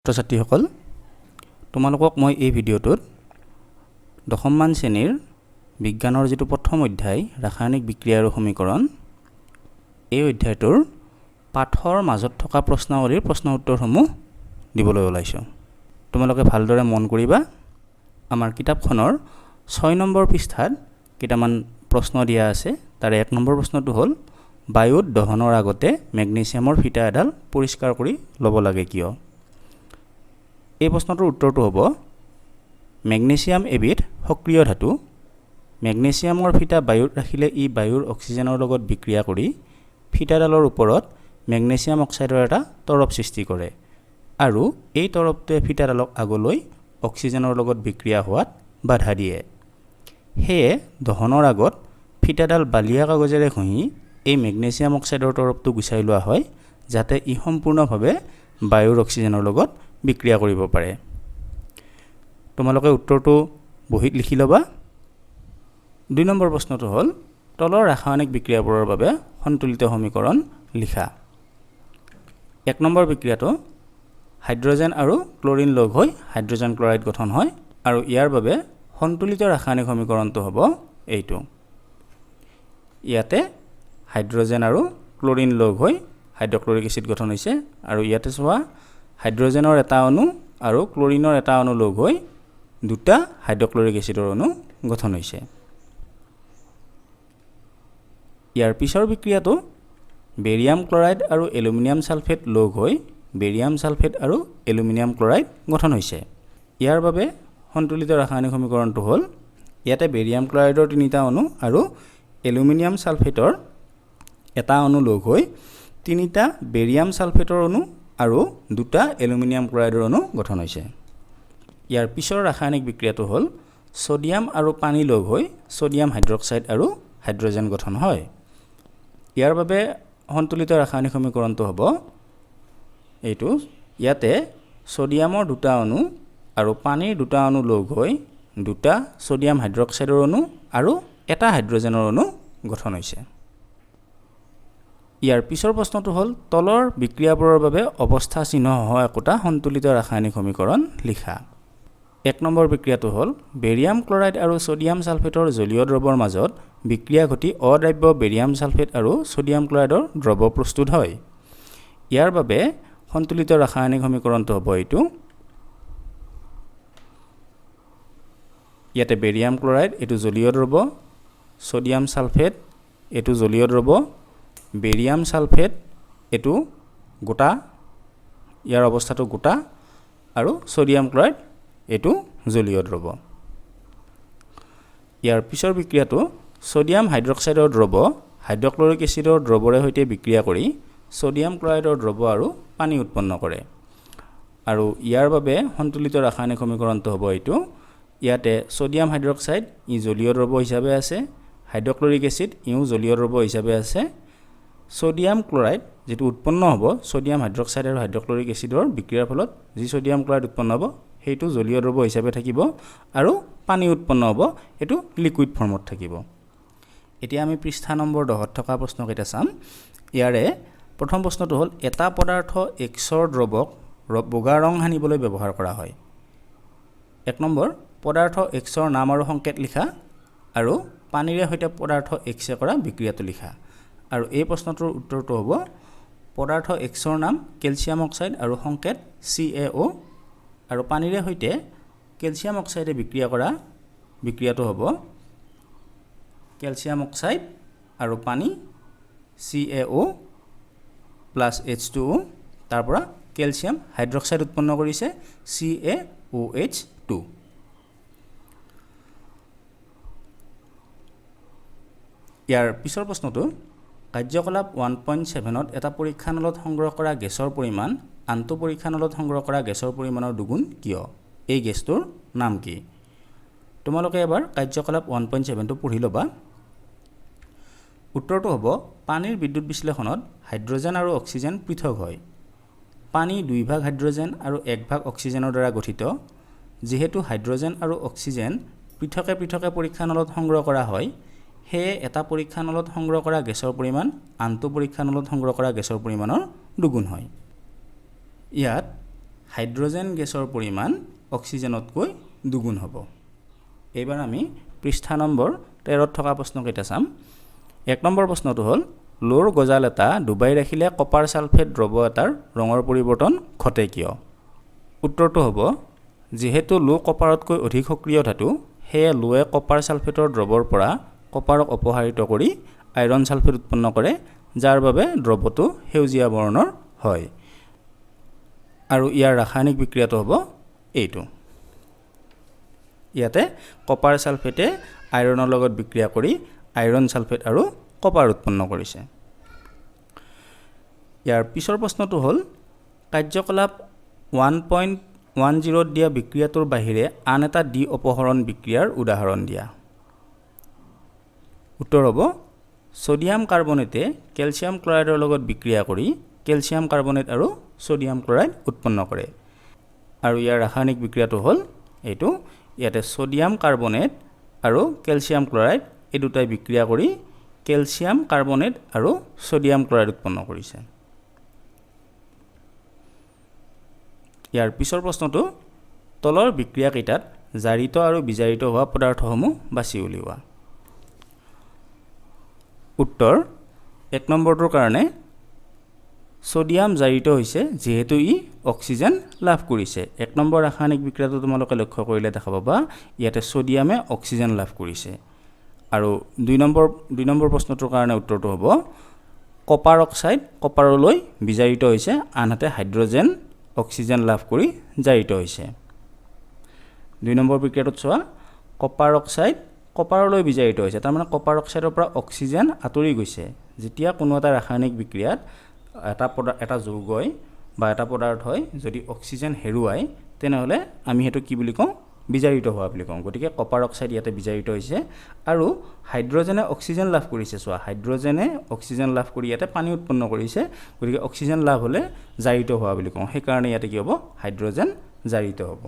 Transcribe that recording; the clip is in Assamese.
ছাত্ৰছাত্ৰীসকল তোমালোকক মই এই ভিডিঅ'টোত দশমমান শ্ৰেণীৰ বিজ্ঞানৰ যেটো প্ৰথম অধ্যায় ৰাসায়নিক বিক্ৰিয়া আৰু সমীকৰণ এই অধ্যায়টোৰ পাঠৰ মাজত থকা প্ৰশ্নাৱলীৰ প্ৰশ্ন উত্তৰসমূহ দিবলৈ ওলাইছো তোমালোকে ভালদৰে মন কৰিবা আমাৰ কিতাপখনৰ 6 নম্বৰ পৃষ্ঠাত কিটামান প্ৰশ্ন দিয়া আছে তাৰে 1 নম্বৰ প্ৰশ্নটো হ'ল বায়ুত দহনৰ আগতে মেগনেছিয়ামৰ ফিটা এডাল পৰিষ্কাৰ কৰি ল'ব লাগে কিয় এই প্ৰশ্নটোৰ উত্তৰটো হ'ব মেগনেছিয়াম এবিধ সক্ৰিয় ধাতু মেগনেছিয়ামৰ ফিটা বায়ুত ৰাখিলে ই বায়ুৰ অক্সিজেনৰ লগত বিক্ৰিয়া কৰি ফিটাডালৰ ওপৰত মেগনেছিয়াম অক্সাইডৰ এটা তৰপ সৃষ্টি কৰে আৰু এই তৰপটোৱে ফিটাডালক আগলৈ অক্সিজেনৰ লগত বিক্ৰিয়া হোৱাত বাধা দিয়ে হেয়ে দহনৰ আগত ফিটাডাল বালিয়া কাগজেৰে ঘঁহি এই মেগনেছিয়াম অক্সাইডৰ তৰপটো গুচাই লোৱা হয় যাতে ই সম্পূৰ্ণভাৱে বায়ুৰ অক্সিজেনৰ লগত বিক্ৰিয়া কৰিব পাৰে তোমালোকে উত্তৰটো বহিত লিখি লবা 2 নম্বৰ প্ৰশ্নটো হ'ল তলৰ ৰাসায়নিক বিক্ৰিয়াবোৰৰ বাবে সন্তুলিত সমীকৰণ লিখা 1 নম্বৰ বিক্ৰিয়াটো হাইড্ৰজেন আৰু ক্লোৰিন লগ হৈ হাইড্ৰজেন ক্লোৰাইড গঠন হয় আৰু ইয়াৰ বাবে সন্তুলিত ৰাসায়নিক সমীকৰণটো হ'ব এইটো ইয়াতে হাইড্ৰজেন আৰু ক্লোৰিন লগ হৈ হাইড্ৰক্লোৰিক এসিড গঠন হৈছে আৰু ইয়াতে সোৱা হাইড্ৰজেনৰ এটা অণু আৰু ক্লোৰিনৰ এটা অণু লগ হৈ দুটা হাইড্ৰক্লোৰিক এসিডৰ অণু গঠন হৈছে ইয়াৰ পিছৰ বিক্ৰিয়াটো বেৰিয়াম ক্লোৰাইড আৰু এলুমিনিয়াম সালফেট লগ হৈ বেৰিয়াম সালফেট আৰু এলুমিনিয়াম ক্লোৰাইড গঠন হৈছে ইয়াৰ বাবে সন্তুলিত ৰাসায়নিক সমীকৰণটো হ'ল ইয়াতে বেৰিয়াম ক্লোৰাইডৰ তিনিটা অণু আৰু এলুমিনিয়াম সালফেটৰ এটা অণু লগ হৈ তিনিটা বেৰিয়াম সালফেটৰ অণু আৰু দুটা এলুমিনিয়াম ক্লোৰাইডৰ অণু গঠন হৈছে ইয়াৰ পিছৰ ৰাসায়নিক বিক্ৰিয়াটো হ'ল সোডিয়াম আৰু পানী লগ হৈ সোডিয়াম হাইড্ৰক্সাইড আৰু হাইড্ৰজেন গঠন হয় ইয়াৰ বাবে সন্তুলিত ৰাসায়নিক সমীকৰণটো হ'ব এইটো ইয়াতে সোডিয়ামৰ দুটা অণু আৰু পানীৰ দুটা অণু লগ হৈ দুটা সোডিয়াম হাইড্ৰক্সাইডৰ অণু আৰু এটা হাইড্ৰজেনৰ অণু গঠন হৈছে ইয়াৰ পিছৰ প্ৰশ্নটো হ'ল তলৰ বিক্ৰিয়াবোৰৰ বাবে অৱস্থা চিহ্ন সহ একোটা সন্তুলিত ৰাসায়নিক সমীকৰণ লিখা 1 নম্বৰ বিক্ৰিয়াটো হ'ল বেৰিয়াম ক্লোৰাইড আৰু সোডিয়াম সালফেটৰ জলীয় দ্ৰৱৰ মাজত বিক্ৰিয়া ঘটি অদ্ৰাব্য বেৰিয়াম সালফেট আৰু সোডিয়াম ক্লোৰাইডৰ দ্ৰৱ প্ৰস্তুত হয় ইয়াৰ বাবে সন্তুলিত ৰাসায়নিক সমীকৰণটো হ'ব এইটো ইয়াতে বেৰিয়াম ক্লোৰাইড এটো জলীয় দ্ৰৱ সোডিয়াম সালফেট এটো জলীয় দ্ৰৱ বেৰিয়াম সালফেট এটো গোটা ইয়াৰ অৱস্থাটো গোটা আৰু সোডিয়াম ক্লোৰাইড এটো জলীয় দ্ৰৱ ইয়াৰ পিছৰ বিক্ৰিয়াটো সোডিয়াম হাইড্ৰক্সাইডৰ দ্ৰৱ হাইড্ৰক্লোৰিক এসিডৰ দ্ৰৱৰে সৈতে বিক্ৰিয়া কৰি সোডিয়াম ক্লোৰাইডৰ দ্ৰৱ আৰু পানী উৎপন্ন কৰে আৰু ইয়াৰ বাবে সন্তুলিত ৰাসায়নিক সমীকৰণটো হ'ব এইটো ইয়াতে সোডিয়াম হাইড্ৰক্সাইড ই জলীয় দ্ৰৱ হিচাপে আছে হাইড্ৰক্লোৰিক এসিড ইও জলীয় দ্ৰৱ হিচাপে আছে সোডিয়াম ক্লোৰাইড যেটো উৎপন্ন হ'ব সোডিয়াম হাইড্ৰক্সাইড আৰু হাইড্ৰক্লোৰিক এসিডৰ বিক্ৰিয়াৰ ফলত যি সোডিয়াম ক্লোৰাইড উৎপন্ন হ'ব হেতু জলীয় দ্ৰৱ হিচাপে থাকিব আৰু পানী উৎপন্ন হ'ব এটো লিকুইড ফৰ্মত থাকিব এতিয়া আমি পৃষ্ঠা নম্বৰ 10ত থকা প্ৰশ্নকেইটা চাম ইয়াৰে প্ৰথম প্ৰশ্নটো হ'ল এটা পদাৰ্থ Xৰ দ্ৰৱক বগা ৰং হানিবলৈ ব্যৱহাৰ কৰা হয় 1 নম্বৰ পদাৰ্থ Xৰ নাম আৰু সংকেত লিখা আৰু পানীৰে সৈতে পদাৰ্থ Xে কৰা বিক্ৰিয়াটো লিখা আৰু এই প্ৰশ্নটোৰ উত্তৰটো হ'ব পদাৰ্থ Xৰ নাম কেলছিয়াম অক্সাইড আৰু সংকেত CaO আৰু পানীৰে সৈতে কেলছিয়াম অক্সাইডে বিক্ৰিয়া কৰা বিক্ৰিয়াটো হ'ব কেলছিয়াম অক্সাইড আৰু পানী CaO + H2O তাৰ পৰা কেলছিয়াম হাইড্ৰক্সাইড উৎপন্ন কৰিছে CaOH2 ইয়াৰ পিছৰ প্ৰশ্নটো কাৰ্যকলাপ 1.7ত এটা পৰীক্ষানলত সংগ্ৰহ কৰা গেছৰ পৰিমাণ আনটো পৰীক্ষানলত সংগ্ৰহ কৰা গেছৰ পৰিমাণৰ দুগুণ কিয় এই গেছটোৰ নাম কি তোমালোকে এবাৰ কাৰ্যকলাপ 1.7টো পঢ়ি ল'বা উত্তৰটো হ'ব পানীৰ বিদ্যুৎ বিশ্লেষণত হাইড্ৰজেন আৰু অক্সিজেন পৃথক হয় পানী 2 ভাগ হাইড্ৰজেন আৰু 1 ভাগ অক্সিজেনৰ দ্বাৰা গঠিত যেহেতু হাইড্ৰজেন আৰু অক্সিজেন পৃথকে পৃথকে পৰীক্ষানলত সংগ্ৰহ কৰা হয় হে এটা পৰীক্ষানলত সংগ্ৰহ কৰা গেছৰ পৰিমাণ আনটো পৰীক্ষানলত সংগ্ৰহ কৰা গেছৰ পৰিমাণৰ দুগুণ হয় ইয়াত হাইড্ৰোজেন গেছৰ পৰিমাণ অক্সিজেনতকৈ দুগুণ হ'ব। এইবাৰ আমি পৃষ্ঠা নম্বৰ 13 থকা প্ৰশ্নকেইটা চাম। 1 নম্বৰ প্ৰশ্নটো হ'ল লোৰ গজাল এটা ডুবাই ৰাখিলে কপাৰ ছালফেট দ্ৰৱ এটাৰ ৰঙৰ পৰিৱৰ্তন ঘটে কিয়? উত্তৰটো হ'ব যিহেতু লো কপাৰতকৈ অধিক সক্ৰিয় ধাতু সেয়ে লোৱে কপাৰ ছালফেটৰ দ্ৰৱৰ পৰা কপাৰক অপসাৰিত কৰি আইৰণ ছালফেট উৎপন্ন কৰে, যাৰ বাবে দ্ৰৱটো সেউজীয়া বৰ্ণৰ হয়। আৰু ইয়াৰ ৰাসায়নিক বিক্ৰিয়াটো হ'ব এইটো। ইয়াতে কপাৰ ছালফেটে আইৰণৰ লগত বিক্ৰিয়া কৰি আইৰণ ছালফেট আৰু কপাৰ উৎপন্ন কৰিছে। ইয়াৰ পিছৰ প্ৰশ্নটো হ'ল কাৰ্যকলাপ 1.10 দিয়া বিক্ৰিয়াটোৰ বাহিৰে আন এটা ডি অপহৰণ বিক্ৰিয়াৰ উদাহৰণ দিয়া। উত্তৰ হ'ব সোডিয়াম কাৰ্বনেটে কেলছিয়াম ক্লৰাইডৰ লগত বিক্ৰিয়া কৰি কেলছিয়াম কাৰ্বনেট আৰু সোডিয়াম ক্লৰাইড উৎপন্ন কৰে। আৰু ইয়াৰ ৰাসায়নিক বিক্ৰিয়াটো হ'ল এইটো। ইয়াতে সোডিয়াম কাৰ্বনেট আৰু কেলছিয়াম ক্লৰাইড এই দুটাই বিক্ৰিয়া কৰি কেলছিয়াম কাৰ্বনেট আৰু সোডিয়াম ক্লৰাইড উৎপন্ন কৰিছে। ইয়াৰ পিছৰ প্ৰশ্নটো তলৰ বিক্ৰিয়াকেইটাত জাৰিত আৰু বিজাৰিত হোৱা পদাৰ্থসমূহ বাছি উলিওৱা। উত্তৰ 1 নম্বৰটোৰ কাৰণে সোডিয়াম জাৰিত হৈছে যিহেতু ই অক্সিজেন লাভ কৰিছে। 1 নম্বৰ ৰাসায়নিক বিক্ৰিয়াটো তোমালোকে লক্ষ্য কৰিলে দেখা পাবা ইয়াতে সোডিয়ামে অক্সিজেন লাভ কৰিছে। আৰু 2 নম্বৰ প্ৰশ্নটোৰ কাৰণে উত্তৰটো হ'ব কপাৰ অক্সাইড কপাৰলৈ বিজাৰিত হৈছে, আনহাতে হাইড্ৰোজেন অক্সিজেন লাভ কৰি জাৰিত হৈছে। 2 নম্বৰ বিক্ৰিয়াটোত চোৱা কপাৰ অক্সাইড কপাৰলৈ বিজাৰিত হৈছে, তাৰমানে কপাৰ অক্সাইডৰ পৰা অক্সিজেন আঁতৰি গৈছে। যেতিয়া কোনো এটা ৰাসায়নিক বিক্ৰিয়াত এটা যৌগই বা এটা পদাৰ্থই যদি অক্সিজেন হেৰুৱায় তেনেহ'লে আমি সেইটো কি বুলি কওঁ? বিজাৰিত হোৱা বুলি কওঁ। গতিকে কপাৰ অক্সাইড ইয়াতে বিজাৰিত হৈছে। আৰু হাইড্ৰোজেনে অক্সিজেন লাভ কৰিছে। চোৱা হাইড্ৰোজেনে অক্সিজেন লাভ কৰি ইয়াতে পানী উৎপন্ন কৰিছে, গতিকে অক্সিজেন লাভ হ'লে জাৰিত হোৱা বুলি কওঁ। সেইকাৰণে ইয়াতে কি হ'ব? হাইড্ৰোজেন জাৰিত হ'ব।